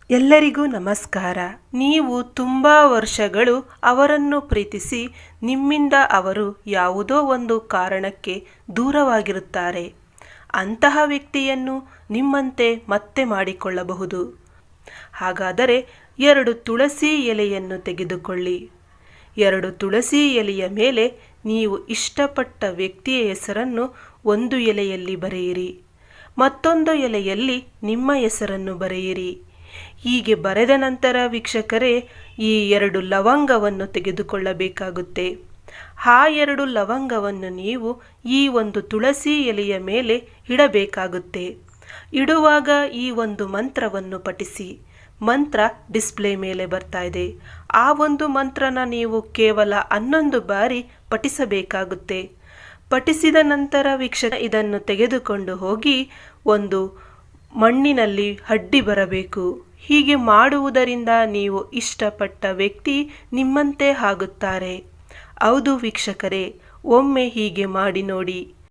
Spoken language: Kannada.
ಎಲ್ಲರಿಗೂ ನಮಸ್ಕಾರ. ನೀವು ತುಂಬ ವರ್ಷಗಳು ಅವರನ್ನು ಪ್ರೀತಿಸಿ ನಿಮ್ಮಿಂದ ಅವರು ಯಾವುದೋ ಒಂದು ಕಾರಣಕ್ಕೆ ದೂರವಾಗಿರುತ್ತಾರೆ. ಅಂತಹ ವ್ಯಕ್ತಿಯನ್ನು ನಿಮ್ಮಂತೆ ಮತ್ತೆ ಮಾಡಿಕೊಳ್ಳಬಹುದು. ಹಾಗಾದರೆ 2 ತುಳಸಿ ಎಲೆಯನ್ನು ತೆಗೆದುಕೊಳ್ಳಿ. 2 ತುಳಸಿ ಎಲೆಯ ಮೇಲೆ ನೀವು ಇಷ್ಟಪಟ್ಟ ವ್ಯಕ್ತಿಯ ಹೆಸರನ್ನು ಒಂದು ಎಲೆಯಲ್ಲಿ ಬರೆಯಿರಿ, ಮತ್ತೊಂದು ಎಲೆಯಲ್ಲಿ ನಿಮ್ಮ ಹೆಸರನ್ನು ಬರೆಯಿರಿ. ಹೀಗೆ ಬರೆದ ನಂತರ ವೀಕ್ಷಕರೇ, ಈ 2 ಲವಂಗವನ್ನು ತೆಗೆದುಕೊಳ್ಳಬೇಕಾಗುತ್ತೆ. ಆ 2 ಲವಂಗವನ್ನು ನೀವು ಈ ಒಂದು ತುಳಸಿ ಎಲೆಯ ಮೇಲೆ ಇಡಬೇಕಾಗುತ್ತೆ. ಇಡುವಾಗ ಈ ಒಂದು ಮಂತ್ರವನ್ನು ಪಠಿಸಿ. ಮಂತ್ರ ಡಿಸ್ಪ್ಲೇ ಮೇಲೆ ಬರ್ತಾ ಇದೆ. ಆ ಒಂದು ಮಂತ್ರನ ನೀವು ಕೇವಲ 11 ಬಾರಿ ಪಠಿಸಬೇಕಾಗುತ್ತೆ. ಪಠಿಸಿದ ನಂತರ ವೀಕ್ಷಕ ಇದನ್ನು ತೆಗೆದುಕೊಂಡು ಹೋಗಿ ಒಂದು ಮಣ್ಣಿನಲ್ಲಿ ಅಡ್ಡಿ ಬರಬೇಕು. ಹೀಗೆ ಮಾಡುವುದರಿಂದ ನೀವು ಇಷ್ಟಪಟ್ಟ ವ್ಯಕ್ತಿ ನಿಮ್ಮಂತೆ ಆಗುತ್ತಾರೆ. ಹೌದು ವೀಕ್ಷಕರೇ, ಒಮ್ಮೆ ಹೀಗೆ ಮಾಡಿ ನೋಡಿ.